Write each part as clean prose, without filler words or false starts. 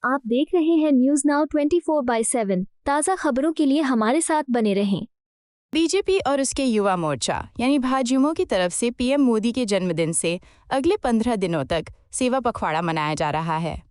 आप देख रहे हैं न्यूज नाउ 24/7। ताज़ा खबरों के लिए हमारे साथ बने रहें। बीजेपी और उसके युवा मोर्चा यानी भाजयुमो की तरफ से पीएम मोदी के जन्मदिन से अगले 15 दिनों तक सेवा पखवाड़ा मनाया जा रहा है।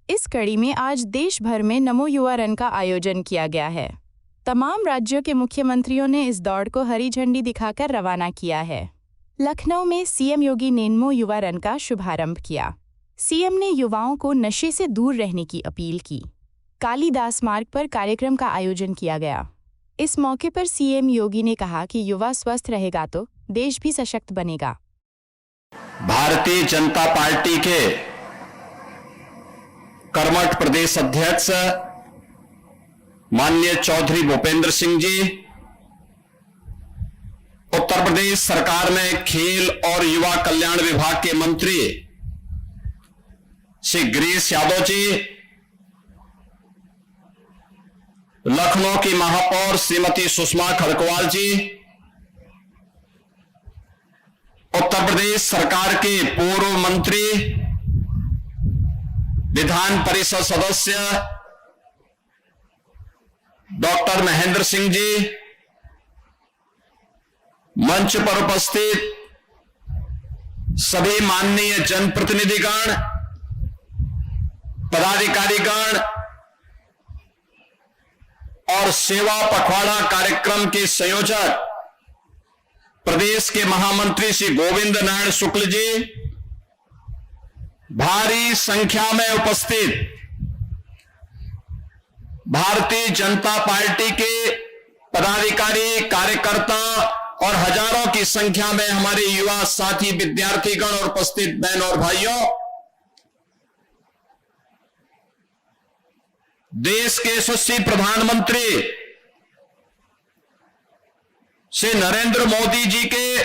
इस कड़ी में आज देश भर में नमो युवा रन का आयोजन किया गया है। तमाम राज्यों के मुख्यमंत्रियों ने इस दौड़ को हरी झंडी दिखाकर रवाना किया है। लखनऊ में सीएम योगी ने नमो युवा रन का शुभारंभ किया। सीएम ने युवाओं को नशे से दूर रहने की अपील की। कालीदास मार्ग पर कार्यक्रम का आयोजन किया गया। इस मौके पर सीएम योगी ने कहा कि युवा स्वस्थ रहेगा तो देश भी सशक्त बनेगा। भारतीय जनता पार्टी के कर्मठ प्रदेश अध्यक्ष माननीय चौधरी भूपेंद्र सिंह जी, उत्तर प्रदेश सरकार में खेल और युवा कल्याण विभाग के मंत्री श्री गिरीश यादव जी, लखनऊ की महापौर श्रीमती सुषमा खड़गवाल जी, उत्तर प्रदेश सरकार के पूर्व मंत्री विधान परिषद सदस्य डॉक्टर महेंद्र सिंह जी, मंच पर उपस्थित सभी माननीय जनप्रतिनिधिगण, पदाधिकारीगण और सेवा पखवाड़ा कार्यक्रम के संयोजक प्रदेश के महामंत्री श्री गोविंद नारायण शुक्ल जी, भारी संख्या में उपस्थित भारतीय जनता पार्टी के पदाधिकारी, कार्यकर्ता और हजारों की संख्या में हमारे युवा साथी, विद्यार्थीगण और उपस्थित बहन और भाइयों, देश के यशस्वी प्रधानमंत्री श्री नरेंद्र मोदी जी के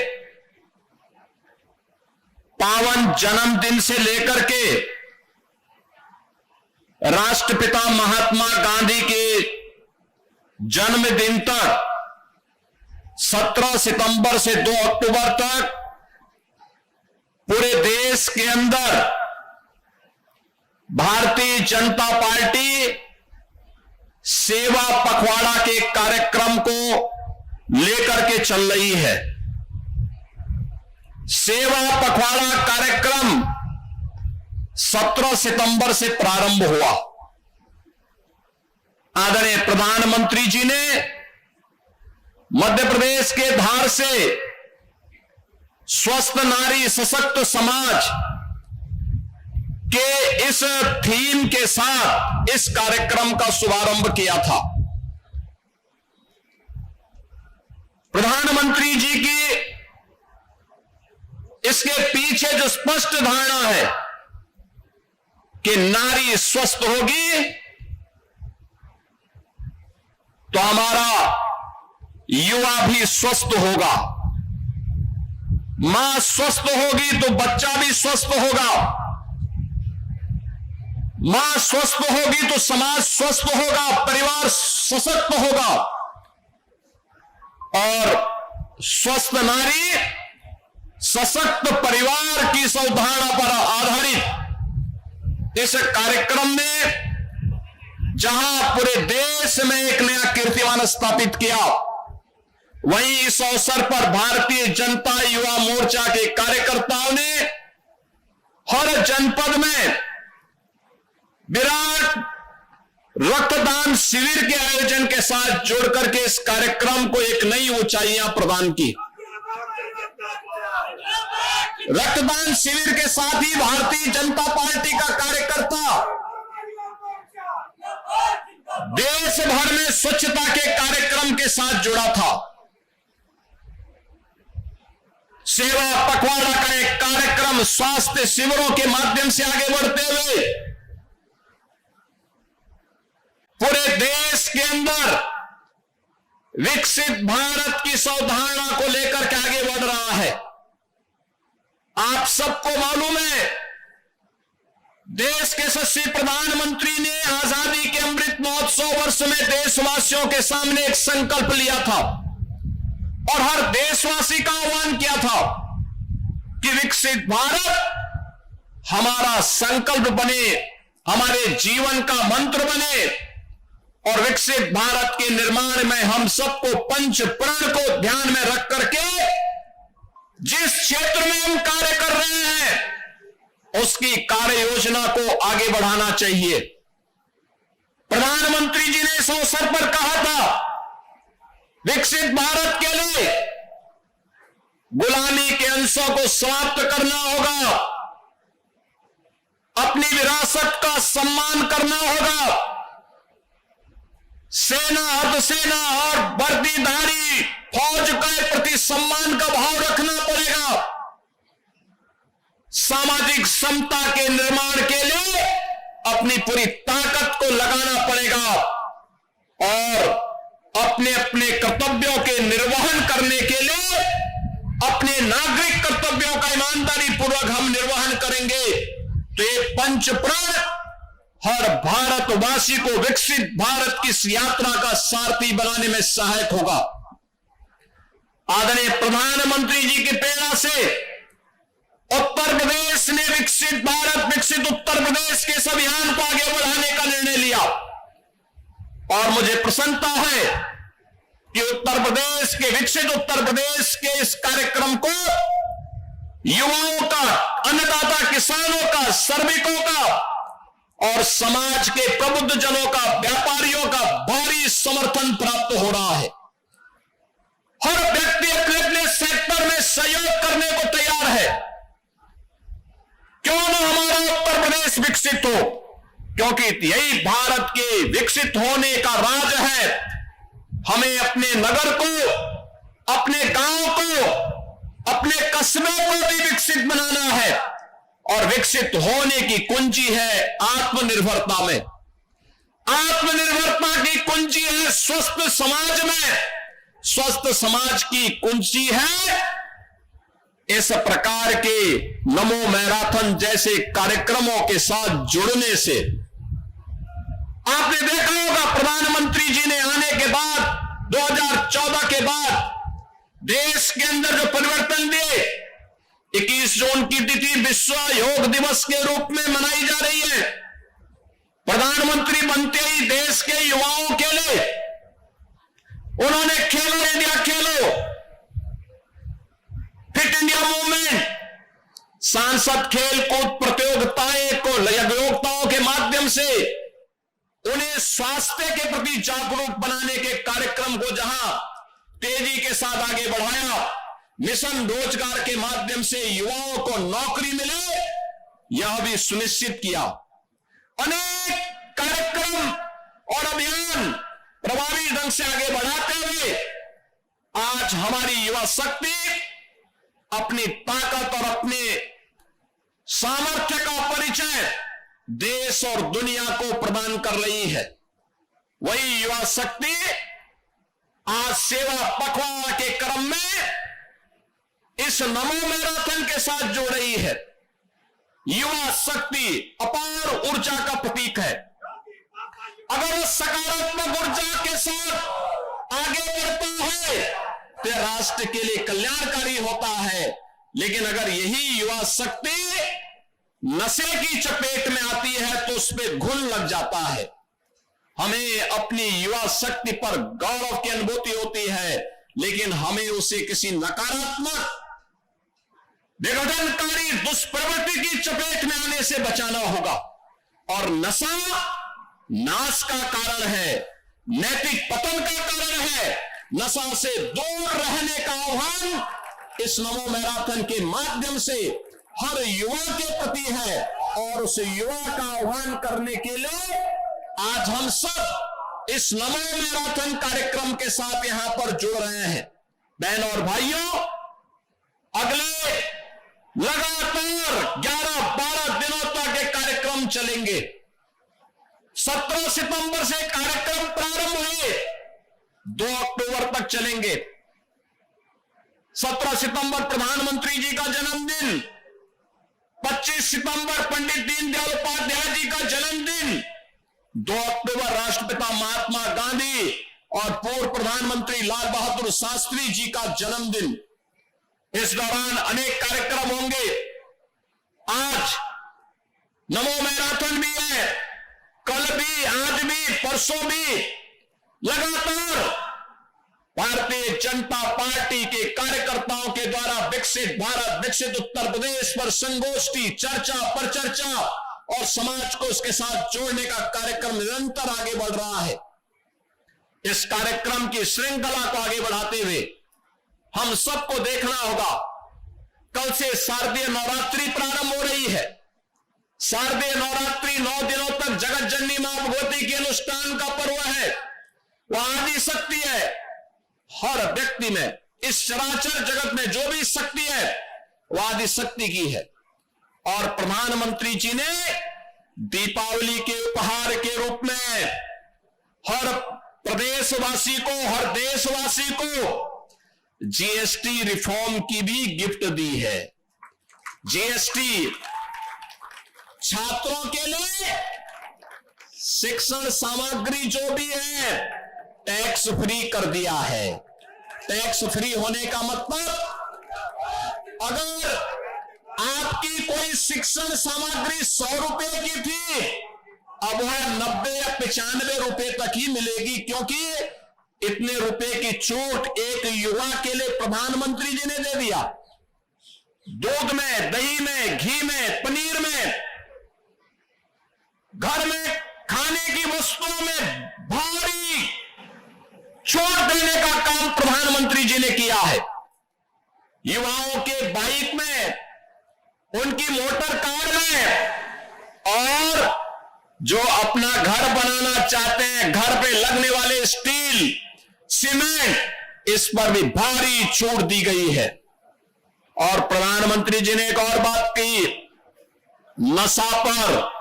पावन जन्मदिन से लेकर के राष्ट्रपिता महात्मा गांधी के जन्मदिन तक 17 सितंबर से 2 अक्टूबर तक पूरे देश के अंदर भारतीय जनता पार्टी सेवा पखवाड़ा के कार्यक्रम को लेकर के चल रही है। सेवा पखवाड़ा कार्यक्रम 17 सितंबर से प्रारंभ हुआ। आदरणीय प्रधानमंत्री जी ने मध्य प्रदेश के धार से स्वस्थ नारी सशक्त समाज के इस थीम के साथ इस कार्यक्रम का शुभारंभ किया था। प्रधानमंत्री जी की इसके पीछे जो स्पष्ट धारणा है कि नारी स्वस्थ होगी तो हमारा युवा भी स्वस्थ होगा, मां स्वस्थ होगी तो बच्चा भी स्वस्थ होगा, मां स्वस्थ होगी तो समाज स्वस्थ होगा, परिवार सशक्त होगा और स्वस्थ नारी सशक्त परिवार की इस अवधारणा पर आधारित इस कार्यक्रम में जहां पूरे देश में एक नया कीर्तिमान स्थापित किया, वहीं इस अवसर पर भारतीय जनता युवा मोर्चा के कार्यकर्ताओं ने हर जनपद में विराट रक्तदान शिविर के आयोजन के साथ जोड़कर के इस कार्यक्रम को एक नई ऊंचाइयां प्रदान की। रक्तदान शिविर के साथ ही भारतीय जनता पार्टी का कार्यकर्ता देश भर में स्वच्छता के कार्यक्रम के साथ जुड़ा था। सेवा पखवाड़ा का एक कार्यक्रम स्वास्थ्य शिविरों के माध्यम से आगे बढ़ते हुए पूरे देश के अंदर विकसित भारत की अवधारणा को लेकर के आगे बढ़ रहा है। आप सबको मालूम है, देश के यशस्वी प्रधानमंत्री ने आजादी के अमृत महोत्सव वर्ष में देशवासियों के सामने एक संकल्प लिया था और हर देशवासी का आह्वान किया था कि विकसित भारत हमारा संकल्प बने हमारे जीवन का मंत्र बने और विकसित भारत के निर्माण में हम सबको पंच प्रण को ध्यान में रख करके जिस क्षेत्र में हम कार्य कर रहे हैं उसकी कार्य योजना को आगे बढ़ाना चाहिए। प्रधानमंत्री जी ने इस अवसर पर कहा था, विकसित भारत के लिए गुलामी के अंशों को समाप्त करना होगा, अपनी विरासत का सम्मान करना होगा, सेना अर्धसेना और वर्दीधारी फौज के प्रति सम्मान का भाव रखना पड़ेगा, सामाजिक समता के निर्माण के लिए अपनी पूरी ताकत को लगाना पड़ेगा और अपने अपने कर्तव्यों के निर्वहन करने के लिए अपने नागरिक कर्तव्यों का ईमानदारी पूर्वक हम निर्वहन करेंगे तो ये पंच प्रण हर भारतवासी को विकसित भारत की इस यात्रा का सारथी बनाने में सहायक होगा। आदरणीय प्रधानमंत्री जी की प्रेरणा से उत्तर प्रदेश ने विकसित भारत विकसित उत्तर प्रदेश के इस अभियान को आगे बढ़ाने का निर्णय लिया और मुझे प्रसन्नता है कि उत्तर प्रदेश के विकसित उत्तर प्रदेश के इस कार्यक्रम को युवाओं का, अन्नदाता किसानों का, श्रमिकों का और समाज के प्रबुद्ध जनों का, व्यापारियों का भारी समर्थन प्राप्त हो रहा है। हर व्यक्ति अपने अपने सेक्टर में सहयोग करने को तैयार है। क्यों ना हमारा उत्तर प्रदेश विकसित हो, क्योंकि यही भारत के विकसित होने का राज है। हमें अपने नगर को, अपने गांव को, अपने कस्बे को भी विकसित बनाना है और विकसित होने की कुंजी है आत्मनिर्भरता में। आत्मनिर्भरता की कुंजी है स्वस्थ समाज में, स्वस्थ समाज की कुंजी है इस प्रकार के नमो मैराथन जैसे कार्यक्रमों के साथ जुड़ने से। आपने देखा होगा प्रधानमंत्री जी ने आने के बाद 2014 के बाद देश के अंदर जो परिवर्तन दिए, 21 जून की तिथि विश्व योग दिवस के रूप में मनाई जा रही है। प्रधानमंत्री बनते ही देश के युवाओं के लिए उन्होंने खेलो इंडिया खेलो, फिट इंडिया मूवमेंट, सांसद खेल कूद प्रतियोगिताओं के माध्यम से उन्हें स्वास्थ्य के प्रति जागरूक बनाने के कार्यक्रम को जहां तेजी के साथ आगे बढ़ाया, मिशन रोजगार के माध्यम से युवाओं को नौकरी मिले यह भी सुनिश्चित किया। अनेक कार्यक्रम और अभियान प्रभावी ढंग से आगे बढ़ाते हुए आज हमारी युवा शक्ति अपनी ताकत और अपने सामर्थ्य का परिचय देश और दुनिया को प्रदान कर रही है। वही युवा शक्ति आज सेवा पखवाड़ा के क्रम में इस नमो मैराथन के साथ जुड़ रही है। युवा शक्ति अपार ऊर्जा का प्रतीक है। अगर वो सकारात्मक ऊर्जा के साथ आगे बढ़ता है तो राष्ट्र के लिए कल्याणकारी होता है, लेकिन अगर यही युवा शक्ति नशे की चपेट में आती है तो उस पर घुन लग जाता है। हमें अपनी युवा शक्ति पर गौरव की अनुभूति होती है, लेकिन हमें उसे किसी नकारात्मक विघटनकारी दुष्प्रवृत्ति की चपेट में आने से बचाना होगा। और नशा नाश का कारण है, नैतिक पतन का कारण है। नशा से दूर रहने का आह्वान इस नमो मैराथन के माध्यम से हर युवा के प्रति है और उस युवा का आह्वान करने के लिए आज हम सब इस नमो मैराथन कार्यक्रम के साथ यहां पर जुड़ रहे हैं। बहनों और भाइयों, अगले लगातार 11-12 दिनों तक ये कार्यक्रम चलेंगे। 17 सितंबर से कार्यक्रम प्रारंभ हुए, 2 अक्टूबर तक चलेंगे। 17 सितंबर प्रधानमंत्री जी का जन्मदिन, 25 सितंबर पंडित दीनदयाल उपाध्याय जी का जन्मदिन, 2 अक्टूबर राष्ट्रपिता महात्मा गांधी और पूर्व प्रधानमंत्री लाल बहादुर शास्त्री जी का जन्मदिन। इस दौरान अनेक कार्यक्रम होंगे। आज नमो मैराथन भी है, वर्षों भी लगातार भारतीय जनता पार्टी के कार्यकर्ताओं के द्वारा विकसित भारत, विकसित उत्तर प्रदेश पर संगोष्ठी, चर्चा पर चर्चा और समाज को उसके साथ जोड़ने का कार्यक्रम निरंतर आगे बढ़ रहा है। इस कार्यक्रम की श्रृंखला को आगे बढ़ाते हुए हम सबको देखना होगा, कल से शारदीय नवरात्रि प्रारंभ हो रही है। शारदीय नवरात्रि 9 दिनों तक जगत जननी मां भगवती के अनुष्ठान का पर्व है। वह आदि शक्ति है। हर व्यक्ति में, इस चराचर जगत में जो भी शक्ति है वह आदि शक्ति की है। और प्रधानमंत्री जी ने दीपावली के उपहार के रूप में हर प्रदेशवासी को, हर देशवासी को जीएसटी रिफॉर्म की भी गिफ्ट दी है। जीएसटी छात्रों के लिए शिक्षण सामग्री जो भी है टैक्स फ्री कर दिया है। टैक्स फ्री होने का मतलब, अगर आपकी कोई शिक्षण सामग्री 100 रुपए की थी, अब वह 90 या 95 रुपए तक ही मिलेगी, क्योंकि इतने रुपए की छूट एक युवा के लिए प्रधानमंत्री जी ने दे दिया। दूध में, दही में, घी में, पनीर में, घर में खाने की वस्तुओं में भारी छूट देने का काम प्रधानमंत्री जी ने किया है। युवाओं के बाइक में, उनकी मोटर कार में, और जो अपना घर बनाना चाहते हैं, घर पे लगने वाले स्टील, सीमेंट, इस पर भी भारी छूट दी गई है। और प्रधानमंत्री जी ने एक और बात की, नशा पर,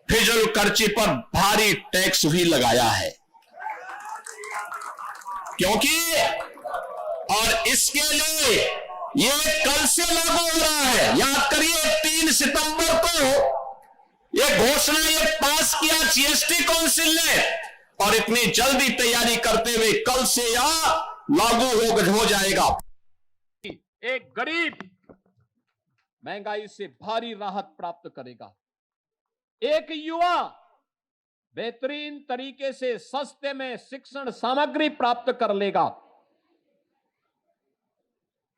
फिजूल खर्ची पर भारी टैक्स भी लगाया है। क्योंकि और इसके लिए ये कल से लागू हो रहा है। याद करिए, 3 सितंबर को ये घोषणा ये पास किया जीएसटी काउंसिल ने, और इतनी जल्दी तैयारी करते हुए कल से यह लागू हो जाएगा। एक गरीब महंगाई से भारी राहत प्राप्त करेगा। एक युवा बेहतरीन तरीके से सस्ते में शिक्षण सामग्री प्राप्त कर लेगा।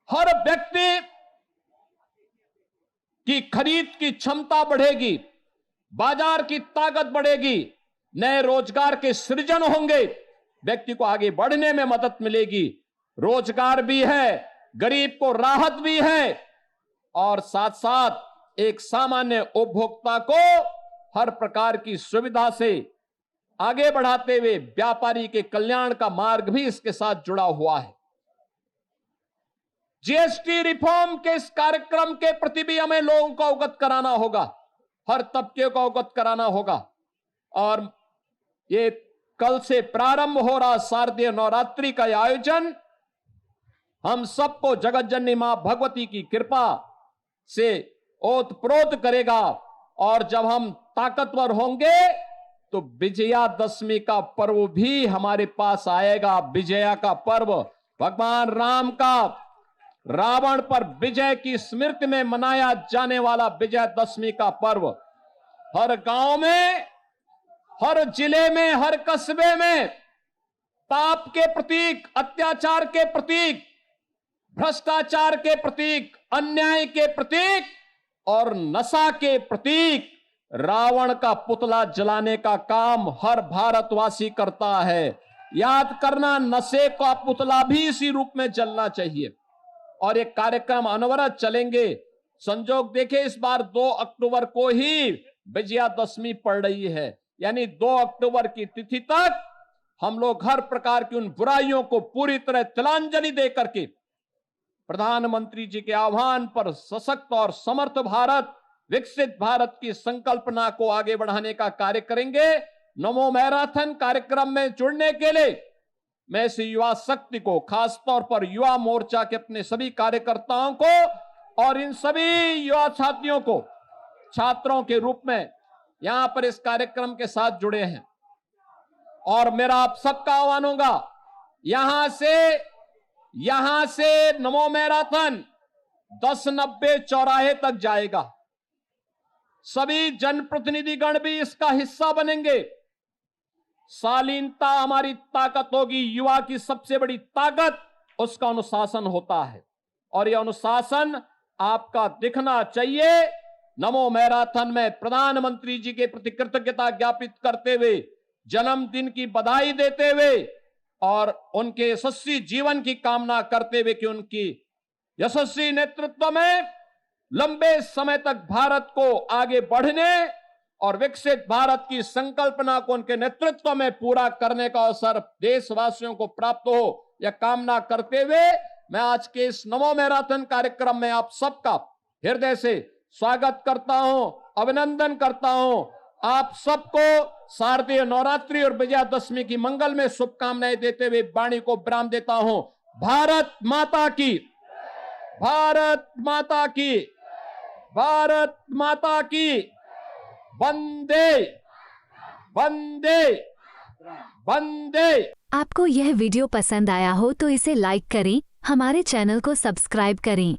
हर व्यक्ति की खरीद की क्षमता बढ़ेगी, बाजार की ताकत बढ़ेगी, नए रोजगार के सृजन होंगे, व्यक्ति को आगे बढ़ने में मदद मिलेगी। रोजगार भी है, गरीब को राहत भी है, और साथ साथ एक सामान्य उपभोक्ता को हर प्रकार की सुविधा से आगे बढ़ाते हुए व्यापारी के कल्याण का मार्ग भी इसके साथ जुड़ा हुआ है। जीएसटी रिफॉर्म के इस कार्यक्रम के प्रति भी हमें लोगों को अवगत कराना होगा, हर तबके को अवगत कराना होगा। और ये कल से प्रारंभ हो रहा शारदीय नवरात्रि का आयोजन हम सबको जगत जननी मां भगवती की कृपा से ओतप्रोत करेगा। और जब हम ताकतवर होंगे तो विजयादशमी का पर्व भी हमारे पास आएगा। विजया का पर्व, भगवान राम का रावण पर विजय की स्मृति में मनाया जाने वाला विजयादशमी का पर्व हर गांव में, हर जिले में, हर कस्बे में पाप के प्रतीक, अत्याचार के प्रतीक, भ्रष्टाचार के प्रतीक, अन्याय के प्रतीक और नशा के प्रतीक रावण का पुतला जलाने का काम हर भारतवासी करता है। याद करना, नशे का पुतला भी इसी रूप में जलना चाहिए। और ये कार्यक्रम अनवरत चलेंगे। संजोग देखे, इस बार 2 अक्टूबर को ही विजयादशमी पड़ रही है, यानी 2 अक्टूबर की तिथि तक हम लोग हर प्रकार की उन बुराइयों को पूरी तरह तिलांजलि दे करके प्रधानमंत्री जी के आह्वान पर सशक्त और समर्थ भारत, विकसित भारत की संकल्पना को आगे बढ़ाने का कार्य करेंगे। नमो मैराथन कार्यक्रम में जुड़ने के लिए मैं इस युवा शक्ति को, खासतौर पर युवा मोर्चा के अपने सभी कार्यकर्ताओं को और इन सभी युवा साथियों को छात्रों के रूप में यहां पर इस कार्यक्रम के साथ जुड़े हैं। और मेरा आप सबका आह्वान होगा, यहां से नमो मैराथन 1090 चौराहे तक जाएगा। सभी जनप्रतिनिधिगण भी इसका हिस्सा बनेंगे। शालीनता हमारी ताकत होगी। युवा की सबसे बड़ी ताकत उसका अनुशासन होता है और यह अनुशासन आपका दिखना चाहिए। नमो मैराथन में प्रधानमंत्री जी के प्रति कृतज्ञता ज्ञापित करते हुए, जन्मदिन की बधाई देते हुए और उनके यशस्वी जीवन की कामना करते हुए कि उनकी यशस्वी नेतृत्व में लंबे समय तक भारत को आगे बढ़ने और विकसित भारत की संकल्पना को उनके नेतृत्व में पूरा करने का अवसर देशवासियों को प्राप्त हो, यह कामना करते हुए मैं आज के इस नमो मैराथन कार्यक्रम में आप सबका हृदय से स्वागत करता हूं, अभिनंदन करता हूं। आप सबको शारदीय नवरात्रि और विजयादशमी की मंगल में शुभकामनाएं देते हुए वाणी को विराम देता हूं। भारत माता की, भारत माता की, भारत माता की। वंदे वंदे वंदे। आपको यह वीडियो पसंद आया हो तो इसे लाइक करें, हमारे चैनल को सब्सक्राइब करें